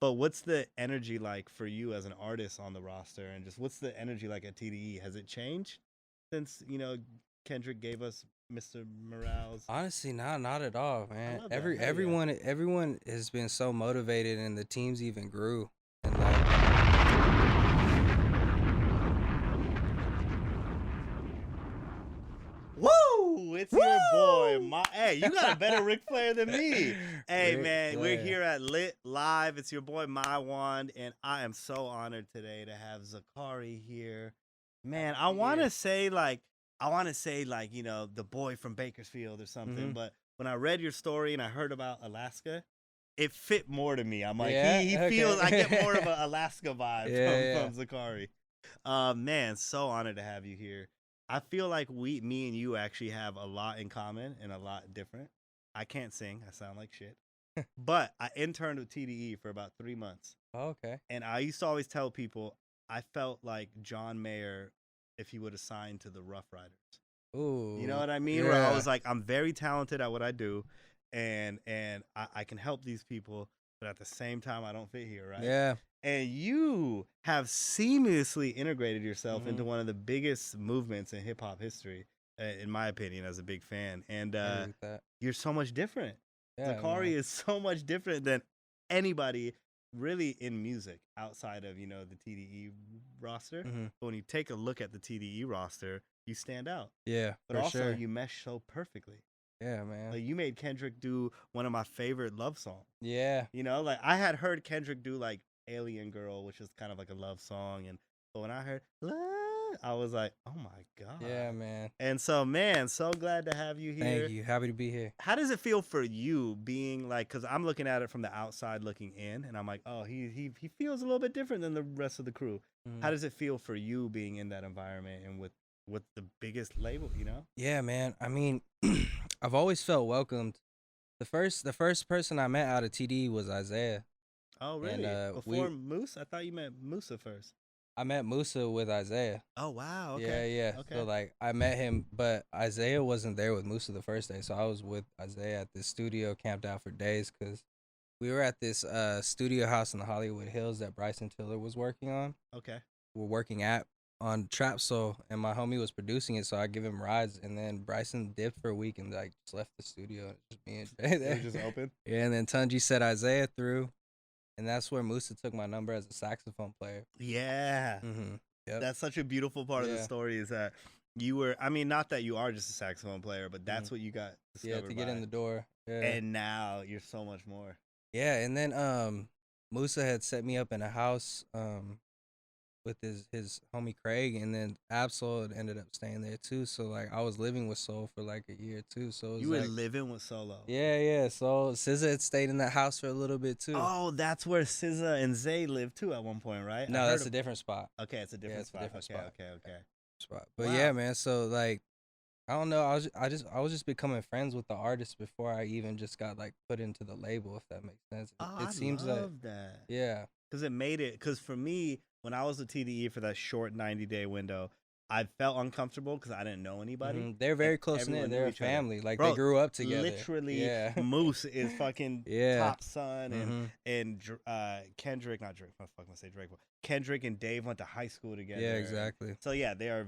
But what's the energy like for you as an artist on the roster, and just what's the energy like at TDE? Has it changed since Kendrick gave us Mr. Morales? Honestly, not at all, I man. love that. Hell yeah. Everyone has been so motivated, and the teams even grew. And like, Woo! It's your boy. Woo! Hey, you got a better Ric Flair than me. Hey, Ric man, we're Flair. here at LITT Live. It's your boy, My Wand, and I am so honored today to have Zacari here. Man, I want to say, the boy from Bakersfield or something, but when I read your story and I heard about Alaska, it fit more to me. I'm like, he feels, I get more of an Alaska vibe from Zacari. Man, so honored to have you here. I feel like me and you actually have a lot in common and a lot different. I can't sing. I sound like shit. But I interned with TDE for about 3 months. Oh, okay. And I used to always tell people I felt like John Mayer if he would have signed to the Rough Riders. Ooh. You know what I mean? Yeah. Where I was like, I'm very talented at what I do, and I can help these people, but at the same time, I don't fit here, right? Yeah. And you have seamlessly integrated yourself into one of the biggest movements in hip hop history, in my opinion, as a big fan. And you're so much different. Yeah, Zacari is so much different than anybody really in music outside of, the TDE roster. But when you take a look at the TDE roster, you stand out. Yeah, but also you mesh so perfectly. Yeah, man. Like, you made Kendrick do one of my favorite love songs. Yeah. Like, I had heard Kendrick do like Alien Girl, which is kind of like a love song, but when I heard I was like, oh my god. Yeah, man. And so, man, so glad to have you here. Thank you. Happy to be here. How does it feel for you being like, because I'm looking at it from the outside looking in, and I'm like, oh, he feels a little bit different than the rest of the crew. How does it feel for you being in that environment and with the biggest label, Yeah, man. I mean, I've always felt welcomed. The first person I met out of TD was Isaiah. Oh, really? And, before Moose? I thought you met Musa first. I met Musa with Isaiah. Oh, wow. Okay. Yeah. Okay. So, like, I met him, but Isaiah wasn't there with Musa the first day. So I was with Isaiah at the studio, camped out for days, because we were at this studio house in the Hollywood Hills that Bryson Tiller was working on. Okay. We're working on Trap Soul, and my homie was producing it, so I give him rides, and then Bryson dipped for a week and like just left the studio. Just me and Jay there. Just open? Yeah, and then Tunji said Isaiah through, and that's where Musa took my number as a saxophone player. Yeah. Yep. That's such a beautiful part of the story, is that you were, I mean, not that you are just a saxophone player, but that's what you got discovered to get in the door. Yeah. And now you're so much more. Yeah, and then Musa had set me up in a house with his homie Craig, and then Absol had ended up staying there too. So like I was living with Soul for like a year too. So it was you were living with Solo. Yeah. So SZA had stayed in that house for a little bit too. Oh, that's where SZA and Zay lived too at one point, right? No, that's a different spot. Okay, it's a different spot. Okay. Spot. But yeah, man. So like, I don't know. I was just becoming friends with the artists before I even just got like put into the label, if that makes sense. It seems love that. Yeah. Because it made it. Because for me, when I was with TDE for that short 90-day window, I felt uncomfortable because I didn't know anybody. They're very close knit. They're a family. Like, they grew up together. Literally, Moose is fucking top son, and Kendrick, not Drake. I was fucking say Drake. But Kendrick and Dave went to high school together. Yeah, exactly. So yeah, they are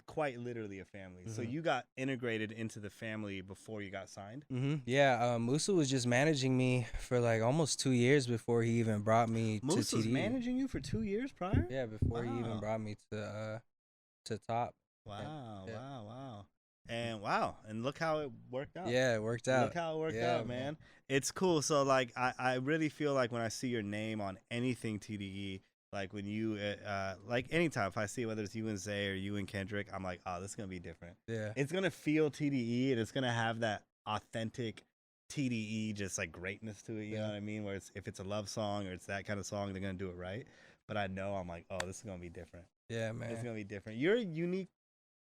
quite literally a family. So you got integrated into the family before you got signed. Yeah, Musa was just managing me for like almost 2 years before he even brought me to TDE. Musa was managing you for 2 years prior? Yeah, before he even brought me to top. Wow. And look how it worked out. Yeah, it worked out. Look how it worked out, man. It's cool. So like I really feel like when I see your name on anything TDE, like when you like anytime if I see whether it's you and Zay or you and Kendrick, I'm like, oh, this is gonna be different. Yeah. It's gonna feel TDE, and it's gonna have that authentic TDE just like greatness to it, you know what I mean? Where if it's a love song or it's that kind of song, they're gonna do it right. But I know, I'm like, oh, this is gonna be different. Yeah, man. It's gonna be different. You're a unique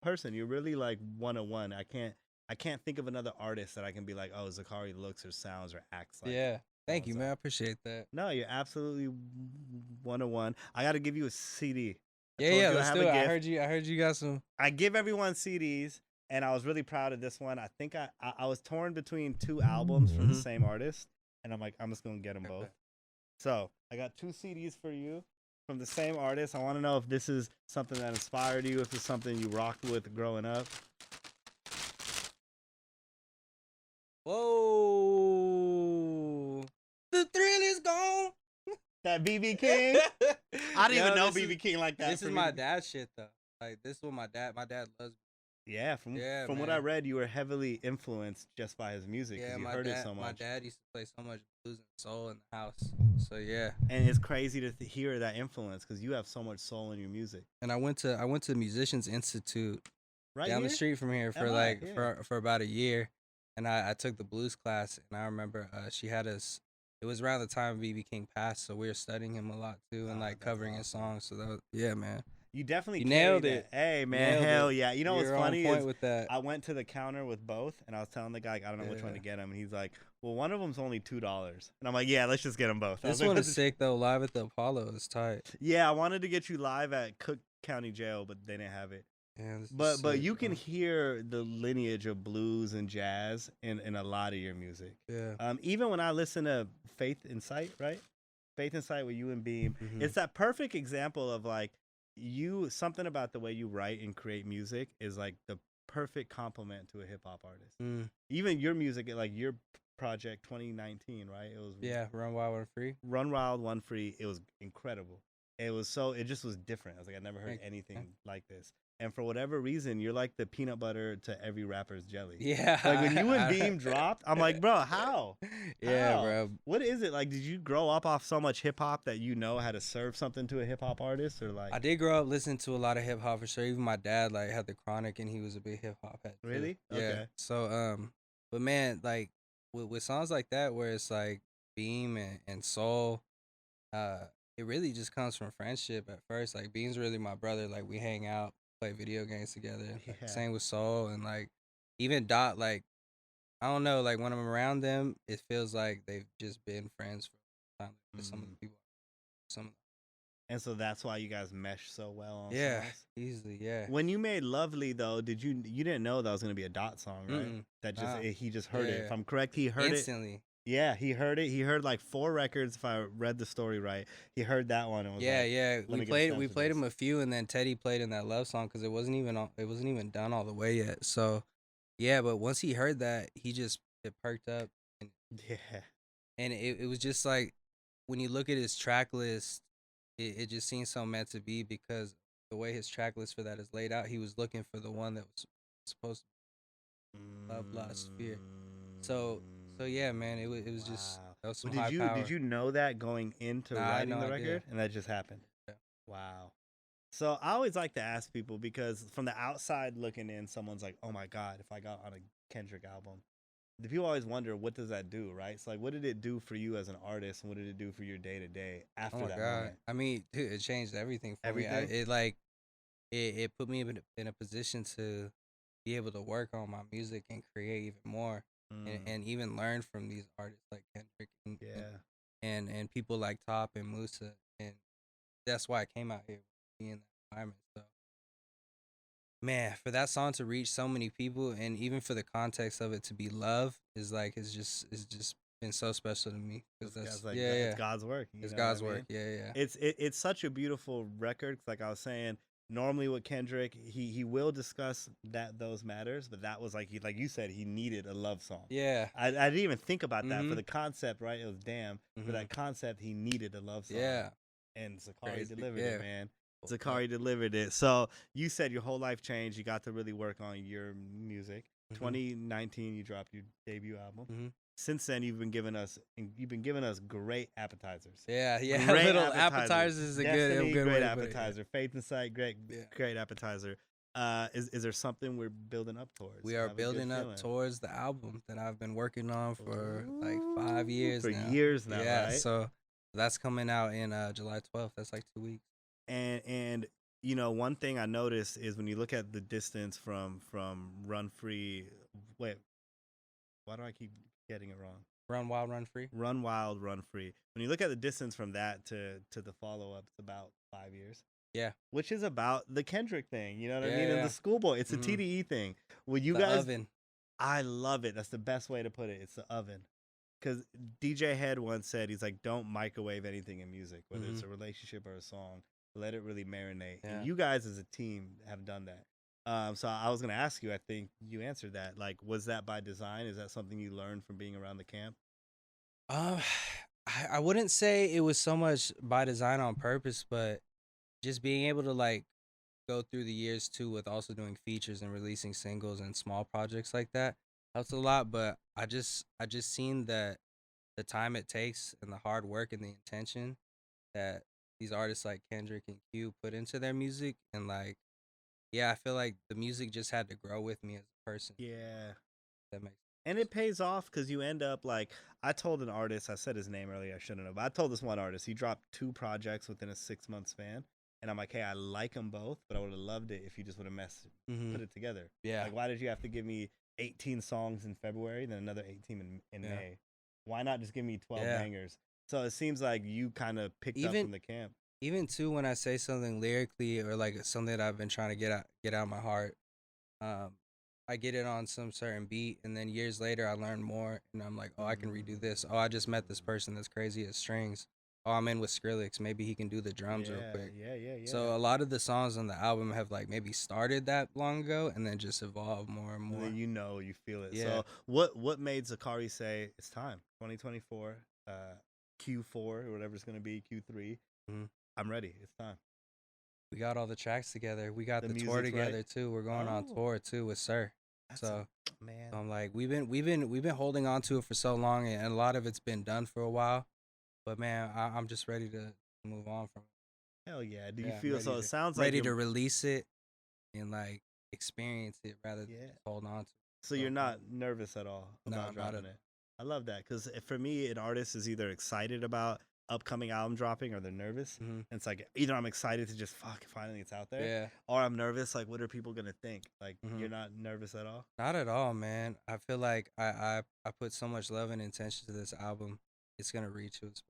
person. You're really like 101. I can't think of another artist that I can be like, oh, Zacari looks or sounds or acts like. Yeah. Thank you, man. I appreciate that. No, you're absolutely 101. I got to give you a CD. Yeah, let's do it. I heard you got some. I give everyone CDs, and I was really proud of this one. I think I was torn between 2 albums from the same artist, and I'm like, I'm just gonna get them both. So I got 2 CDs for you from the same artist. I want to know if this is something that inspired you, if it's something you rocked with growing up. Whoa. The thrill is gone. That BB King? I didn't even know BB King like that. This is my dad's shit, though. Like, this is what my dad loves. Yeah, from what I read, you were heavily influenced just by his music because you heard it so much. My dad used to play so much blues and soul in the house. So yeah, and it's crazy to hear that influence because you have so much soul in your music. And I went to Musicians Institute down the street from here for for about a year, and I took the blues class, and I remember she had us. It was around the time BB King passed, so we were studying him a lot too, and like covering his songs. So that was, yeah, man. You definitely nailed it. Hey, man, hell yeah. You know what's funny is with that. I went to the counter with both, and I was telling the guy, I don't know which one to get him, and he's like, well, one of them's only $2. And I'm like, yeah, let's just get them both. This one is sick, though. Live at the Apollo is tight. Yeah, I wanted to get you live at Cook County Jail, but they didn't have it. Yeah, but you can hear the lineage of blues and jazz in a lot of your music. Yeah. Even when I listen to Faith in Sight, right? Faith in Sight with you and Beam, it's that perfect example of like, something about the way you write and create music is like the perfect compliment to a hip hop artist. Even your music, like your project 2019, right? It was Run Wild One Free. Run Wild One Free. It was incredible. It just was different. I was like, I never heard anything like this. And for whatever reason, you're like the peanut butter to every rapper's jelly. Yeah. Like when you and Beam dropped, I'm like, bro, how? Yeah, bro. What is it? Like, did you grow up off so much hip hop that you know how to serve something to a hip hop artist? Or like, I did grow up listening to a lot of hip hop for sure. Even my dad like had the Chronic and he was a big hip hop head. Really? Yeah. Okay. So but man, like with songs like that where it's like Beam and soul, it really just comes from friendship at first. Like Beam's really my brother. Like we hang out, play video games together. Like, same with Soul and like even Dot. Like I don't know. Like when I'm around them, it feels like they've just been friends for time. Some of the people, and so that's why you guys mesh so well on songs? Easily. Yeah. When you made Lovely though, you didn't know that was gonna be a Dot song, right? That just he just heard it. If I'm correct, he heard instantly. Yeah, he heard it. He heard like 4 records, if I read the story right. He heard that one and was We played him a few, and then Teddy played in that love song because it wasn't even done all the way yet. So, yeah, but once he heard that, it perked up. And it was just like when you look at his track list, it just seems so meant to be because the way his track list for that is laid out, he was looking for the one that was supposed to be Love, Lust, Fear. So yeah, man, it was just that was some high power. Did you know that going into writing the record, and that just happened? Yeah. Wow. So I always like to ask people because from the outside looking in, someone's like, "Oh my God, if I got on a Kendrick album," the people always wonder what does that do, right? So like, what did it do for you as an artist, and what did it do for your day to day after that moment? I mean, dude, it changed everything for me. It put me in a position to be able to work on my music and create even more. And even learn from these artists like Kendrick and people like Top and Musa, and that's why I came out here in that environment. So, man, for that song to reach so many people, and even for the context of it to be love, is like it's just been so special to me because that's it's God's work. It's God's work. Yeah. It's such a beautiful record. Like I was saying. Normally with Kendrick, he will discuss those matters, but that was like you said, he needed a love song. Yeah, I didn't even think about that for the concept, right? It was for that concept, he needed a love song. Yeah, and Zacari delivered it, man. Zacari delivered it. So you said your whole life changed. You got to really work on your music. 2019, you dropped your debut album. Since then, you've been giving us great appetizers. Yeah. Great little appetizers is a good great appetizer. Faith in Sight, great appetizer. Is there something we're building up towards? We are building up towards the album that I've been working on for like 5 years now. For years now, yeah. Right? So that's coming out in July 12th. That's like 2 weeks. And you know, one thing I noticed is when you look at the distance from Run Free. Wait, why do I keep getting it wrong? Run Wild, Run Free. Run Wild, Run Free. When you look at the distance from that to the follow-up, it's about 5 years. Yeah. Which is about the Kendrick thing, you know what I mean? And the Schoolboy. It's a TDE thing. Well, you guys... oven. I love it. That's the best way to put it. It's the oven. because DJ Head once said, he's like, don't microwave anything in music, whether it's a relationship or a song. Let it really marinate. Yeah. And you guys as a team have done that. So I was gonna ask you. I think you answered that. Like, was that by design? Is that something you learned from being around the camp? I wouldn't say it was so much by design on purpose, but just being able to like go through the years too with also doing features and releasing singles and small projects like that helps a lot. But I just seen that the time it takes and the hard work and the intention that these artists like Kendrick and Q put into their music, and like, yeah, I feel like the music just had to grow with me as a person. Yeah. That makes sense. And it pays off because you end up like, I told an artist, I said his name earlier, I shouldn't have, but I told this one artist, he dropped 2 projects within a 6-month span. And I'm like, hey, I like them both, but I would have loved it if you just would have put it together. Yeah. Like, why did you have to give me 18 songs in February, then another 18 in May? Why not just give me 12 bangers? So it seems like you kind of picked up from the camp. Even too, when I say something lyrically or like something that I've been trying to get out of my heart, I get it on some certain beat, and then years later I learn more, and I'm like, oh, I can redo this. Oh, I just met this person that's crazy at strings. Oh, I'm in with Skrillex. Maybe he can do the drums real quick. Yeah. So a lot of the songs on the album have like maybe started that long ago and then just evolved more and more. And then you feel it. Yeah. So what made Zacari say it's time? 2024, Q4 or whatever it's gonna be, Q3. I'm ready. It's time. We got all the tracks together. We got the tour together too. We're going on tour too with Sir. Man, I'm like, we've been holding on to it for so long, and a lot of it's been done for a while. But man, I'm just ready to move on from it. Hell yeah. Do you feel so? It sounds ready like to release it and like experience it rather than just hold on to it. So you're not nervous at all about dropping it? I love that, because for me, an artist is either excited about upcoming album dropping or they're nervous. And it's like, either I'm excited to just finally it's out there, or I'm nervous, like, what are people gonna think? Like, you're not nervous at all? Not at all, man. I feel like I put so much love and intention to this album. It's gonna reach its.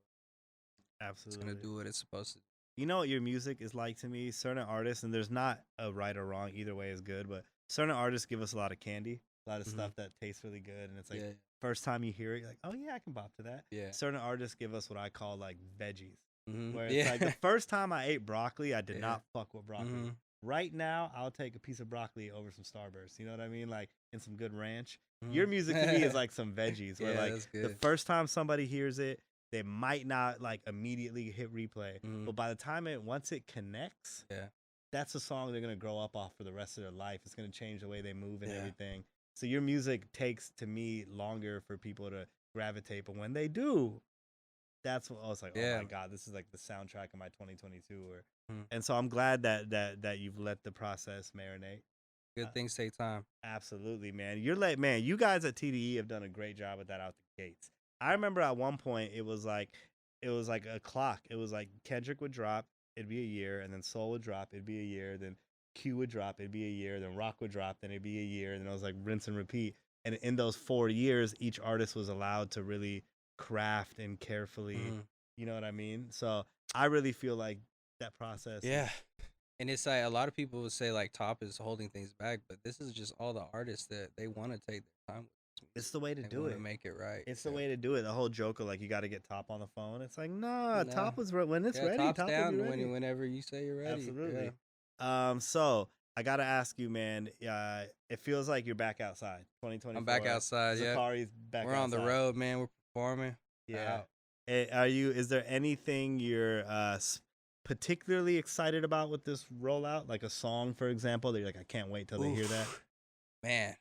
Absolutely. It's gonna do what it's supposed to do. You know what your music is like to me? Certain artists, and there's not a right or wrong, either way is good, but certain artists give us a lot of candy, a lot of stuff that tastes really good, and it's like, first time you hear it, you're like, oh yeah, I can bop to that. Yeah. Certain artists give us what I call like veggies, where it's like, the first time I ate broccoli, I did not fuck with broccoli. Right now, I'll take a piece of broccoli over some Starburst. You know what I mean? Like, and some good ranch. Your music to me is like some veggies, where like the first time somebody hears it, they might not like immediately hit replay, but by the time once it connects, that's a song they're gonna grow up off for the rest of their life. It's gonna change the way they move and everything. So your music takes, to me, longer for people to gravitate, but when they do, that's what I was like, oh my god, this is like the soundtrack of my 2022. And so I'm glad that you've let the process marinate. Good things take time. Absolutely, man. You guys at TDE have done a great job with that out the gates. I remember at one point it was like a clock. It was like Kendrick would drop, it'd be a year, and then Soul would drop, it'd be a year, then Q would drop, it'd be a year, then Rock would drop, then it'd be a year, and then it was like rinse and repeat. And in those 4 years, each artist was allowed to really craft and carefully, you know what I mean? So I really feel like that process. Yeah. And it's like, a lot of people would say like Top is holding things back, but this is just all the artists that they want to take their time with. It's the way to do it. To make it right. It's the way to do it. The whole joke of like, you got to get Top on the phone. It's like, nah. Top was when it's ready. Top's Top down will be ready. whenever you say you're ready. Absolutely. So I gotta ask you, man. It feels like you're back outside. 2024. I'm back outside. Zacari's back. We're on the road, man. We're performing. Yeah. Is there anything you're particularly excited about with this rollout? Like a song, for example, that you're like, I can't wait till they hear that. Man.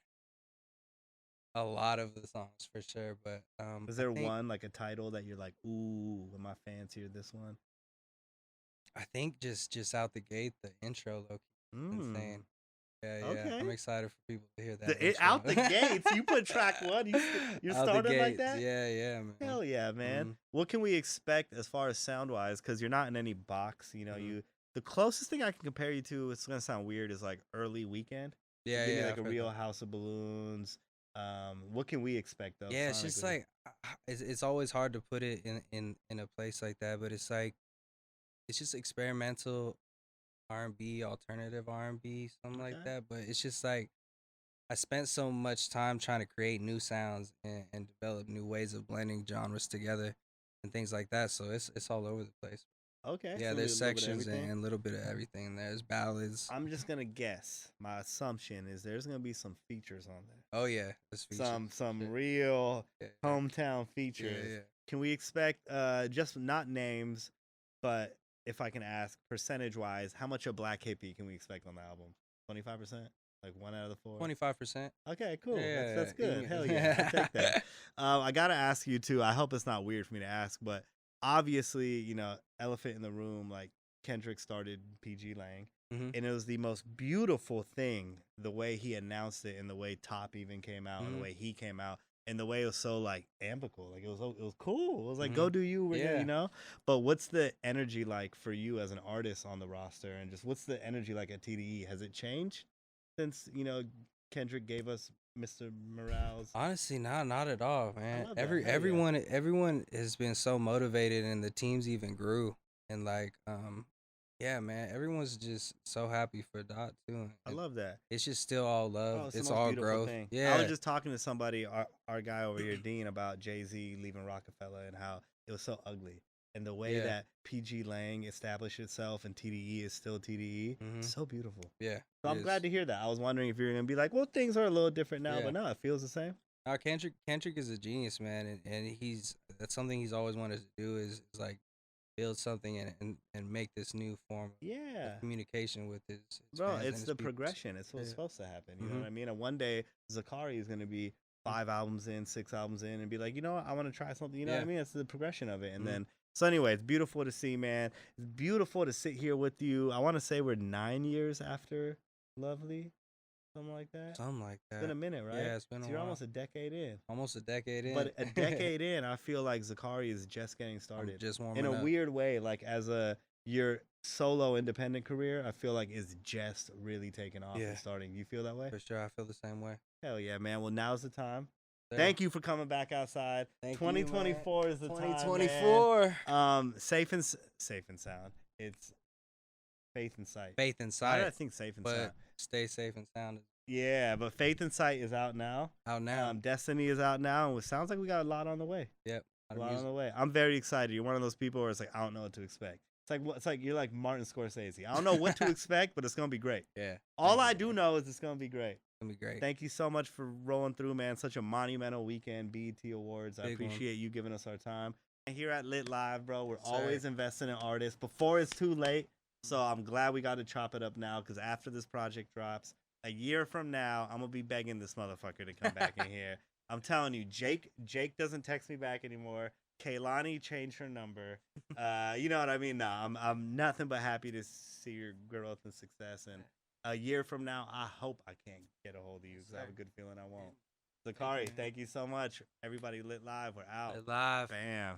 A lot of the songs for sure, but is there one, like a title that you're like, ooh, when my fans hear this one? I think just out the gate, the intro, low key, insane. Yeah, okay. I'm excited for people to hear that. Out the gates, you put track 1. You started like that. Yeah, man. Hell yeah, man. What can we expect as far as sound wise? Because you're not in any box. You know, the closest thing I can compare you to, it's gonna sound weird, is like early Weekend. Yeah, like a real House of Balloons. What can we expect though? Yeah, it's just like, it's always hard to put it in a place like that, but it's like, it's just experimental R&B, alternative R&B, something like that. But it's just like, I spent so much time trying to create new sounds and develop new ways of blending genres together and things like that. So it's all over the place. Okay, Yeah, so there's a little bit of sections everything. and a little bit of everything. There's ballads. I'm just gonna guess. My assumption is there's gonna be some features on there. Oh yeah, there's features. Some real hometown features. Yeah. Can we expect just not names, but if I can ask percentage wise, how much of Black Hippie can we expect on the album? 25%? Like 1 out of the 4? 25%. Okay, cool. Yeah, that's good. Hell yeah, I'll take that. I gotta ask you too. I hope it's not weird for me to ask, but obviously, you know, elephant in the room. Like Kendrick started PG Lang, and it was the most beautiful thing. The way he announced it, and the way Top even came out, and the way he came out, and the way it was so like amicable. Like it was cool. It was like go do you, we're gonna, you know. But what's the energy like for you as an artist on the roster, and just what's the energy like at TDE? Has it changed since, you know, Kendrick gave us Mr. Morales? Honestly, not at all, man. Everyone has been so motivated, and the teams even grew. And like, yeah, man, everyone's just so happy for Dot too. I love that. It's just still all love. It's all growth. Thing. Yeah, I was just talking to somebody, our guy over here, Dean, about Jay-Z leaving Rockefeller and how it was so ugly. And the way that PG Lang established itself and TDE is still TDE, it's so beautiful. Yeah. So I'm glad to hear that. I was wondering if you're going to be like, well, things are a little different now, but no, it feels the same. Kendrick is a genius, man, and that's something he's always wanted to do is like build something and make this new form of communication with his bro, fans it's the progression. It's what's supposed to happen. You know what I mean? And one day, Zacari is going to be 5 albums in, 6 albums in, and be like, you know what? I want to try something. You know what I mean? It's the progression of it. And then, so anyway, it's beautiful to see, man. It's beautiful to sit here with you. I want to say we're 9 years after Lovely. Something like that. It's been a minute, right? Yeah, it's been a while. You're almost a decade in. Almost a decade in. But a decade in, I feel like Zacari is just getting started. Just warming in a up. weird way, like as your solo independent career, I feel like is just really taking off and starting. You feel that way? For sure, I feel the same way. Hell yeah, man. Well, now's the time. Thank you for coming back outside. 2024 is the 2024. Time. Safe and sound. It's Faith and Sight. Faith and Sight. Why did I think Safe and Sound? Stay safe and sound. Yeah, but Faith and Sight is out now. Destiny is out now, and it sounds like we got a lot on the way. Yep, a lot on the way. I'm very excited. You're one of those people where it's like I don't know what to expect. It's like you're like Martin Scorsese. I don't know what to expect, but it's gonna be great. Yeah. All I do know is it's gonna be great. It's gonna be great. Thank you so much for rolling through, man. Such a monumental weekend, BET Awards. I appreciate you giving us our time. And here at Lit Live, bro, we're always investing in artists before it's too late. So I'm glad we got to chop it up now, because after this project drops, a year from now, I'm gonna be begging this motherfucker to come back in here. I'm telling you, Jake doesn't text me back anymore. Kaylani changed her number. You know what I mean? No, I'm nothing but happy to see your growth and success. And a year from now, I hope I can get a hold of you, because I have a good feeling I won't. Zacari, thank you so much. Everybody, Lit Live, we're out. Lit Live. Bam.